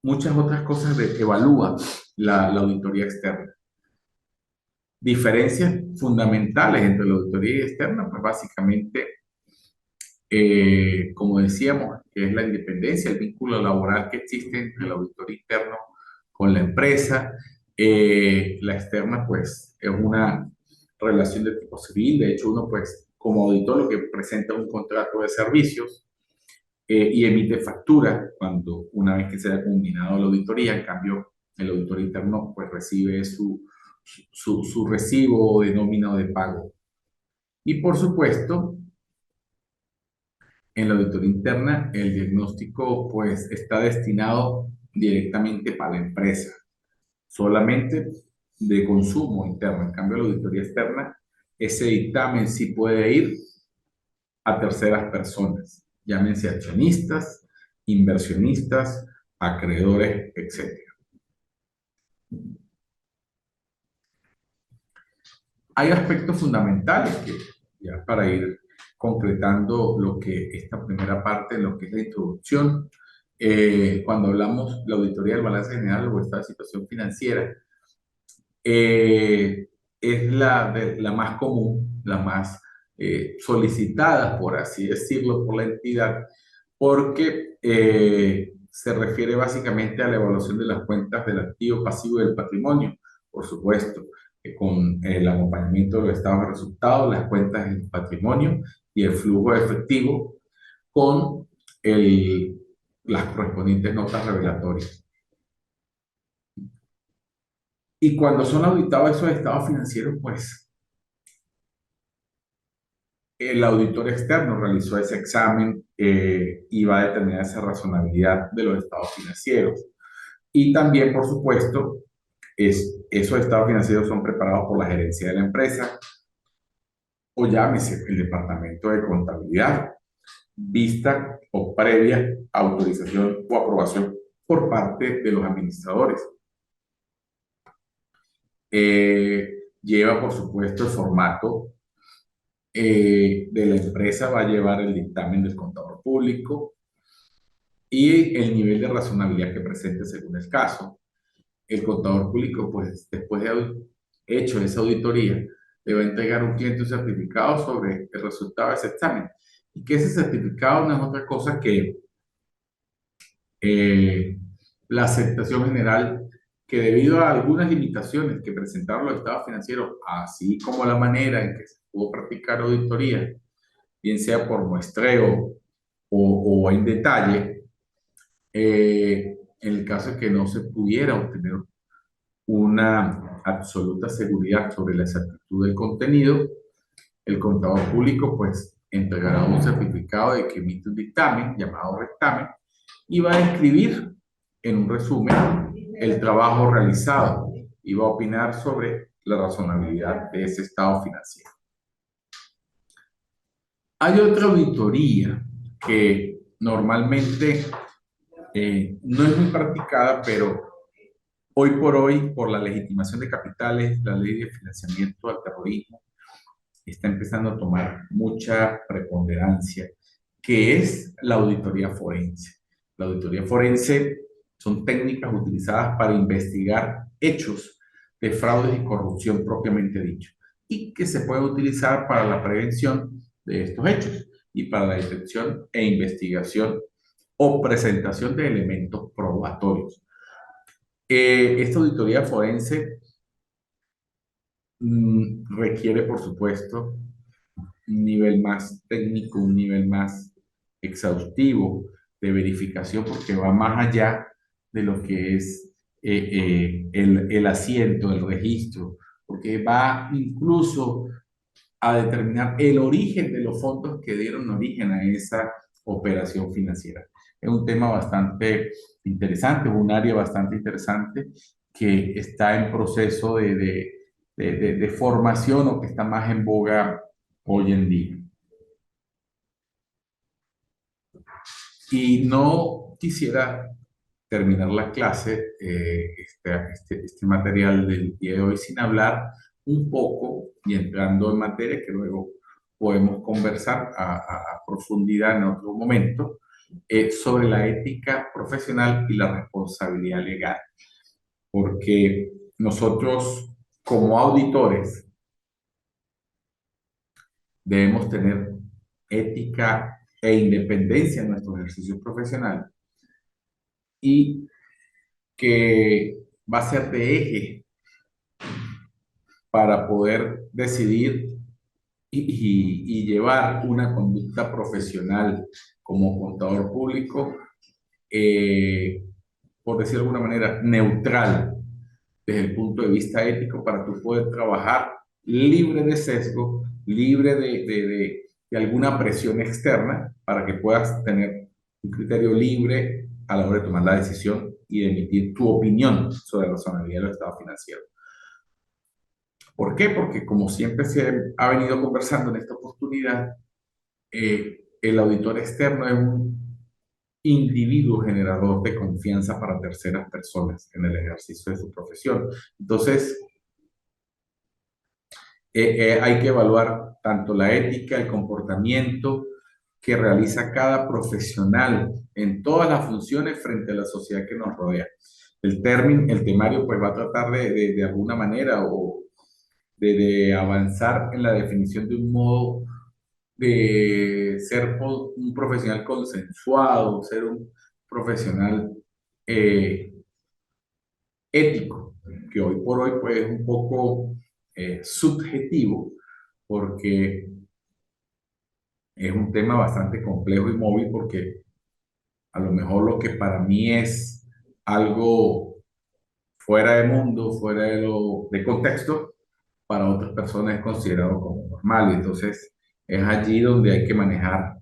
muchas otras cosas que evalúa la auditoría externa. Diferencias fundamentales entre la auditoría externa, pues básicamente, como decíamos, que es la independencia, el vínculo laboral que existe entre el auditor interno con la empresa. La externa, pues, es una relación de tipo civil. De hecho, uno, pues, como auditor, lo que presenta es un contrato de servicios y emite factura cuando una vez que se haya culminado la auditoría. En cambio, el auditor interno pues recibe su recibo de nómina o de pago. Y por supuesto, en la auditoría interna, el diagnóstico pues está destinado directamente para la empresa, solamente de consumo interno. En cambio, la auditoría externa, ese dictamen sí puede ir a terceras personas, llámense accionistas, inversionistas, acreedores, etc. Hay aspectos fundamentales que, ya para ir concretando lo que esta primera parte, lo que es la introducción, cuando hablamos de la auditoría del balance general o estado de situación financiera, es la más común, la más solicitada, por así decirlo, por la entidad, porque se refiere básicamente a la evaluación de las cuentas del activo, pasivo y del patrimonio, por supuesto, con el acompañamiento de los estados de resultados, las cuentas del patrimonio y el flujo de efectivo con el, las correspondientes notas revelatorias. Y cuando son auditados esos estados financieros, pues el auditor externo realizó ese examen y va a determinar esa razonabilidad de los estados financieros. Y también, por supuesto, esos estados financieros son preparados por la gerencia de la empresa o llámese el departamento de contabilidad, vista o previa autorización o aprobación por parte de los administradores. Lleva, por supuesto, el formato de la empresa, va a llevar el dictamen del contador público y el nivel de razonabilidad que presente según el caso. El contador público, pues después de haber hecho esa auditoría, le va a entregar a un cliente un certificado sobre el resultado de ese examen. Y que ese certificado no es otra cosa que eh, la aceptación general que debido a algunas limitaciones que presentaron los estados financieros, así como la manera en que se pudo practicar auditoría, bien sea por muestreo o en detalle, en el caso de que no se pudiera obtener una absoluta seguridad sobre la exactitud del contenido, el contador público pues entregará un certificado de que emite un dictamen llamado rectamen y va a describir en un resumen el trabajo realizado y va a opinar sobre la razonabilidad de ese estado financiero. Hay otra auditoría que normalmente no es muy practicada, pero hoy por hoy, por la legitimación de capitales, la ley de financiamiento al terrorismo, está empezando a tomar mucha preponderancia, que es la auditoría forense. La auditoría forense son técnicas utilizadas para investigar hechos de fraudes y corrupción propiamente dicho, y que se puede utilizar para la prevención de estos hechos y para la detección e investigación o presentación de elementos probatorios. Esta auditoría forense requiere, por supuesto, un nivel más técnico, un nivel más exhaustivo de verificación, porque va más allá de lo que es el asiento, el registro, porque va incluso a determinar el origen de los fondos que dieron origen a esa operación financiera. Es un tema bastante interesante, un área bastante interesante que está en proceso de formación o que está más en boga hoy en día. Y no quisiera terminar la clase, este material del día de hoy, sin hablar un poco y entrando en materia que luego podemos conversar a profundidad en otro momento, sobre la ética profesional y la responsabilidad legal. Porque nosotros, como auditores, debemos tener ética e independencia en nuestro ejercicio profesional y que va a ser de eje para poder decidir y llevar una conducta profesional como contador público, por decirlo de alguna manera, neutral desde el punto de vista ético para tú poder trabajar libre de sesgo, libre de alguna presión externa, para que puedas tener un criterio libre a la hora de tomar la decisión y de emitir tu opinión sobre la razonabilidad del estado financiero. ¿Por qué? Porque como siempre se ha venido conversando en esta oportunidad, el auditor externo es un individuo generador de confianza para terceras personas en el ejercicio de su profesión. Entonces, hay que evaluar tanto la ética, el comportamiento que realiza cada profesional en todas las funciones frente a la sociedad que nos rodea. El temario pues va a tratar de alguna manera o de avanzar en la definición de un modo de ser un profesional consensuado, ser un profesional eh, ético, que hoy por hoy pues es un poco subjetivo, porque es un tema bastante complejo y móvil, porque a lo mejor lo que para mí es algo fuera de mundo, fuera de contexto, para otras personas es considerado como normal. Y entonces es allí donde hay que manejar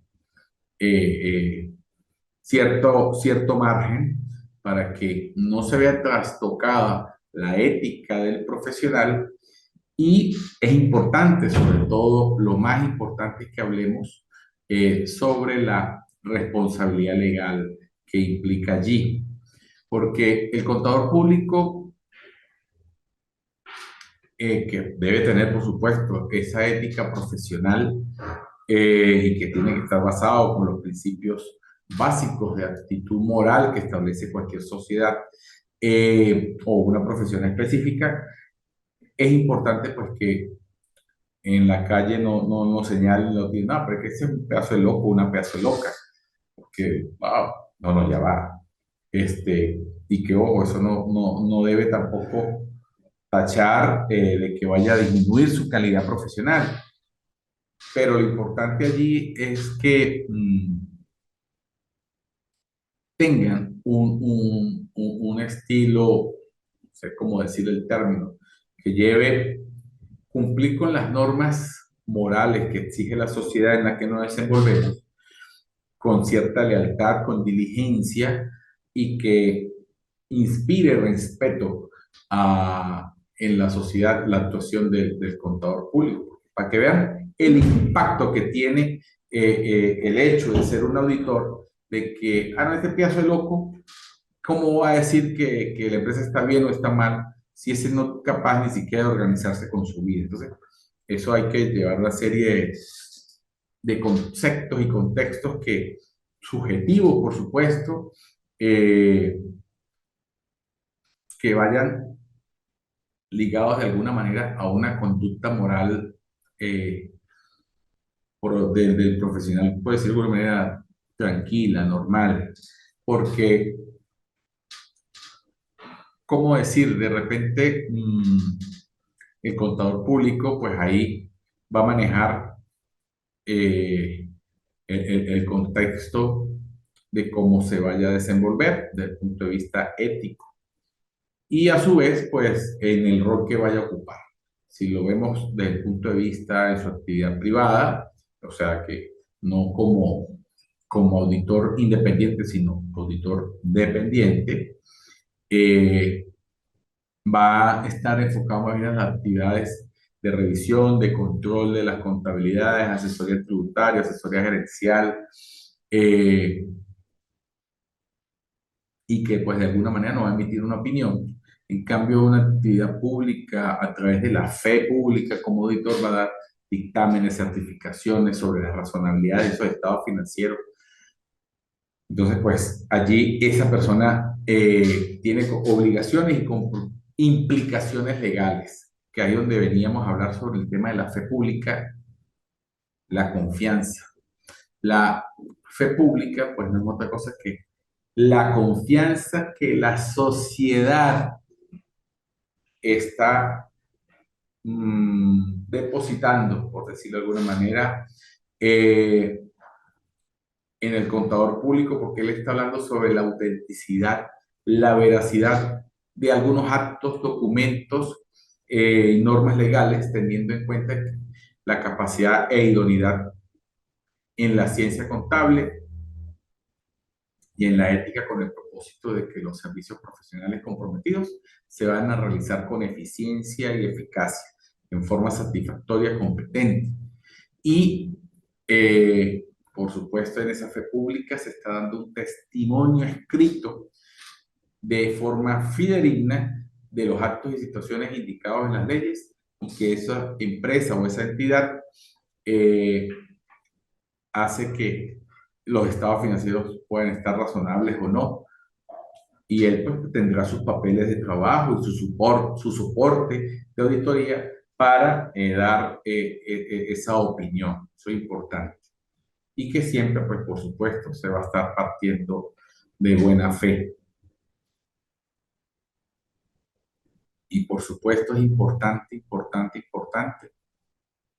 cierto margen para que no se vea trastocada la ética del profesional. Y es importante, sobre todo, lo más importante es que hablemos sobre la responsabilidad legal que implica allí, porque el contador público, que debe tener, por supuesto, esa ética profesional y que tiene que estar basado con los principios básicos de actitud moral que establece cualquier sociedad o una profesión específica, es importante pues que en la calle no señalen, no digan, no, pero es que ese es un pedazo de loco, una pedazo de loca, porque, wow, no, ya va. Y que, ojo, eso no debe tampoco tachar de que vaya a disminuir su calidad profesional. Pero lo importante allí es que tengan un estilo, no sé cómo decir el término, que lleve cumplir con las normas morales que exige la sociedad en la que nos desenvolvemos, con cierta lealtad, con diligencia y que inspire respeto en la sociedad la actuación del contador público, para que vean el impacto que tiene el hecho de ser un auditor, de que, no, este pedazo es loco, ¿cómo va a decir que la empresa está bien o está mal si ese no es capaz ni siquiera de organizarse con su vida? Entonces, eso hay que llevar una serie de conceptos y contextos que, subjetivos, por supuesto, eh, que vayan ligados de alguna manera a una conducta moral eh, del profesional, puede ser de alguna manera tranquila, normal, porque, ¿cómo decir? De repente, el contador público, pues ahí va a manejar eh, el contexto de cómo se vaya a desenvolver desde el punto de vista ético y a su vez, pues en el rol que vaya a ocupar. Si lo vemos desde el punto de vista de su actividad privada, o sea que no como auditor independiente, sino auditor dependiente, eh, va a estar enfocado más bien en las actividades de revisión, de control de las contabilidades, asesoría tributaria, asesoría gerencial, eh, y que pues de alguna manera no va a emitir una opinión. En cambio, una actividad pública a través de la fe pública como auditor va a dar dictámenes, certificaciones sobre la razonabilidad de esos estados financieros. Entonces, pues allí esa persona tiene obligaciones y implicaciones legales, que ahí donde veníamos a hablar sobre el tema de la fe pública, la confianza. La fe pública, pues no es otra cosa que la confianza que la sociedad está depositando, por decirlo de alguna manera, en el contador público, porque él está hablando sobre la autenticidad la veracidad de algunos actos, documentos, normas legales, teniendo en cuenta la capacidad e idoneidad en la ciencia contable y en la ética, con el propósito de que los servicios profesionales comprometidos se van a realizar con eficiencia y eficacia, en forma satisfactoria, competente. Y, por supuesto, en esa fe pública se está dando un testimonio escrito de forma fidedigna de los actos y situaciones indicados en las leyes, y que esa empresa o esa entidad eh, hace que los estados financieros puedan estar razonables o no, y él pues, tendrá sus papeles de trabajo y su soporte de auditoría para dar esa opinión. Eso es importante. Y que siempre, pues por supuesto, se va a estar partiendo de buena fe. Y por supuesto es importante, importante, importante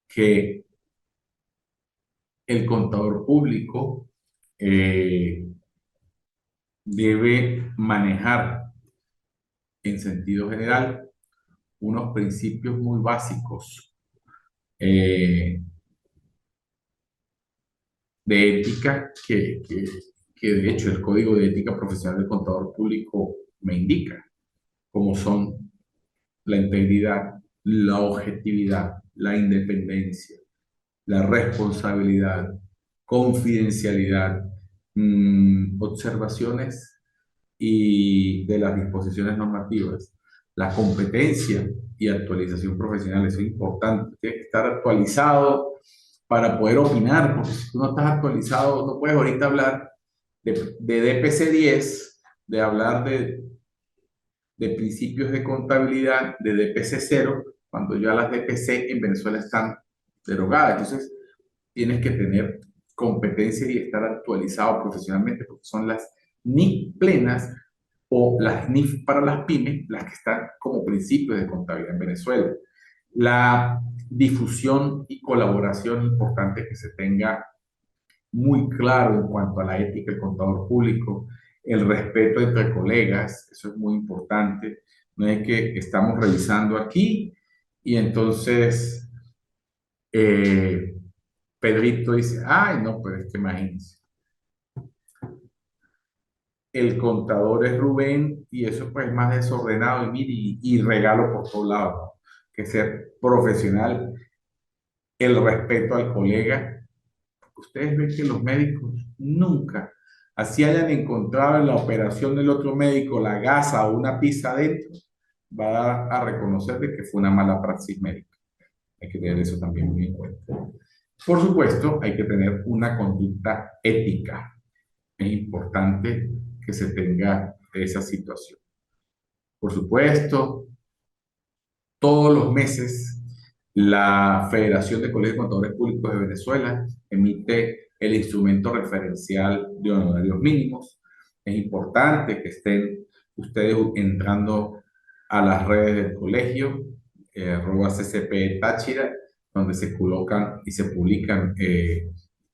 que el contador público eh, debe manejar en sentido general unos principios muy básicos eh, de ética que de hecho el Código de Ética Profesional del Contador Público me indica, como son la integridad, la objetividad, la independencia, la responsabilidad, confidencialidad, observaciones y de las disposiciones normativas, la competencia y actualización profesional. Eso es importante, tiene que estar actualizado para poder opinar, porque si tú no estás actualizado, no puedes ahorita hablar de DPC 10, de hablar de principios de contabilidad, de DPC 0, cuando ya las DPC en Venezuela están derogadas. Entonces, tienes que tener competencia y estar actualizado profesionalmente, porque son las NIF plenas o las NIF para las pymes, las que están como principios de contabilidad en Venezuela. La difusión y colaboración importante que se tenga muy claro en cuanto a la ética del contador público, el respeto entre colegas, eso es muy importante. No es que estamos revisando aquí y entonces Pedrito dice, ay, no, pero es que imagínense, el contador es Rubén y eso pues es más desordenado y mire, y regalo por todos lados, ¿no? Que ser profesional, el respeto al colega. Ustedes ven que los médicos nunca, así hayan encontrado en la operación del otro médico la gasa o una pizza adentro, va a reconocer de que fue una mala praxis médica. Hay que tener eso también muy en cuenta. Por supuesto, hay que tener una conducta ética. Es importante que se tenga esa situación. Por supuesto, todos los meses la Federación de Colegios de Contadores Públicos de Venezuela emite el instrumento referencial de honorarios mínimos. Es importante que estén ustedes entrando a las redes del colegio, @ccp Táchira, donde se colocan y se publican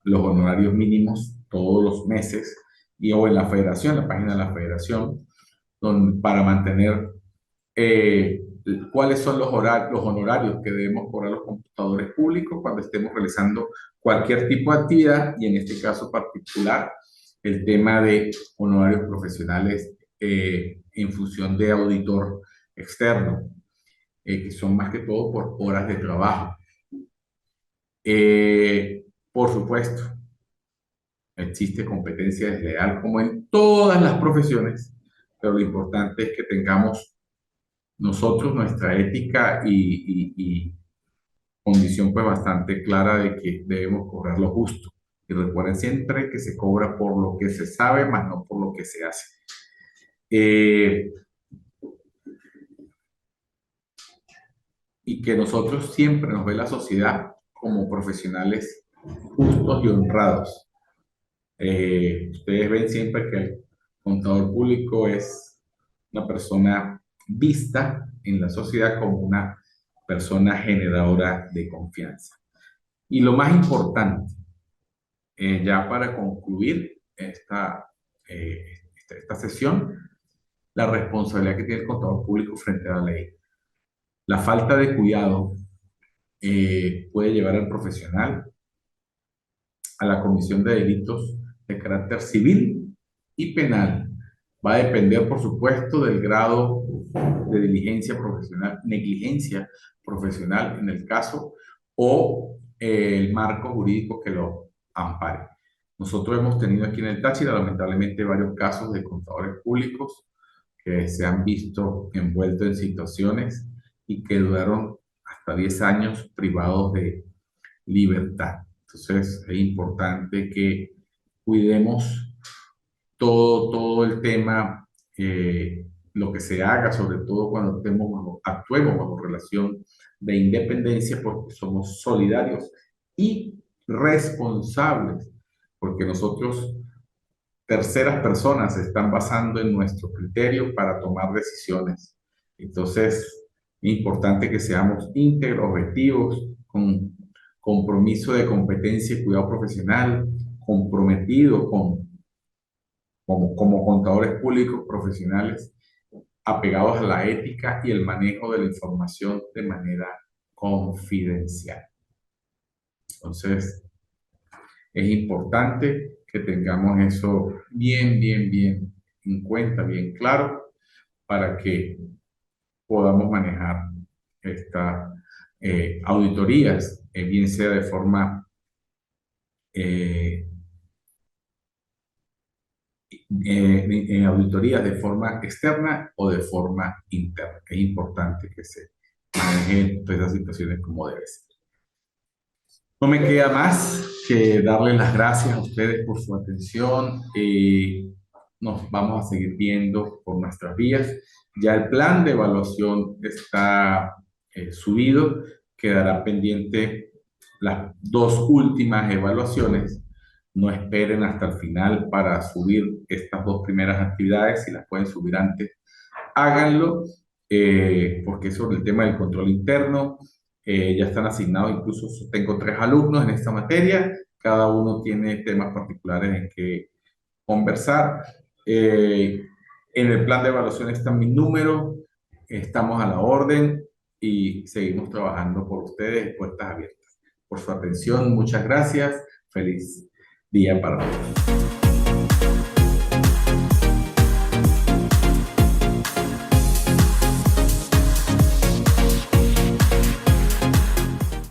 los honorarios mínimos todos los meses, y o en la federación, la página de la federación, para mantener cuáles son los honorarios que debemos cobrar los computadores públicos cuando estemos realizando cualquier tipo de actividad, y en este caso particular, el tema de honorarios profesionales en función de auditor externo, que son más que todo por horas de trabajo. Por supuesto, existe competencia desleal como en todas las profesiones, pero lo importante es que tengamos nosotros nuestra ética y condición pues bastante clara de que debemos cobrar lo justo. Y recuerden siempre que se cobra por lo que se sabe, más no por lo que se hace. Y que nosotros siempre nos ve la sociedad como profesionales justos y honrados. Ustedes ven siempre que el contador público es una persona vista en la sociedad como una persona generadora de confianza. Y lo más importante, ya para concluir esta sesión, la responsabilidad que tiene el contador público frente a la ley. La falta de cuidado puede llevar al profesional a la comisión de delitos de carácter civil y penal. Va a depender, por supuesto, del grado de diligencia profesional, negligencia profesional en el caso, o el marco jurídico que lo ampare. Nosotros hemos tenido aquí en el Táchira, lamentablemente, varios casos de contadores públicos que se han visto envueltos en situaciones y que duraron hasta 10 años privados de libertad. Entonces, es importante que cuidemos todo el tema, lo que se haga, sobre todo cuando actuemos bajo relación de independencia, porque somos solidarios y responsables, porque nosotros, terceras personas, se están basando en nuestro criterio para tomar decisiones. Entonces, es importante que seamos íntegros, objetivos, con compromiso de competencia y cuidado profesional, comprometidos como contadores públicos profesionales, apegados a la ética y el manejo de la información de manera confidencial. Entonces, es importante que tengamos eso bien en cuenta, bien claro, para que podamos manejar estas auditorías, bien sea de forma auditorías de forma externa o de forma interna. Es importante que se manejen todas esas situaciones como debe ser. No me queda más que darles las gracias a ustedes por su atención. Nos vamos a seguir viendo por nuestras vías. Ya el plan de evaluación está subido. Quedará pendiente las dos últimas evaluaciones. No esperen hasta el final para subir estas dos primeras actividades. Si las pueden subir antes, háganlo, porque sobre el tema del control interno ya están asignados, incluso tengo 3 alumnos en esta materia, cada uno tiene temas particulares en que conversar. En el plan de evaluación está mi número, estamos a la orden y seguimos trabajando por ustedes, puertas abiertas. Por su atención, muchas gracias, feliz día para todos.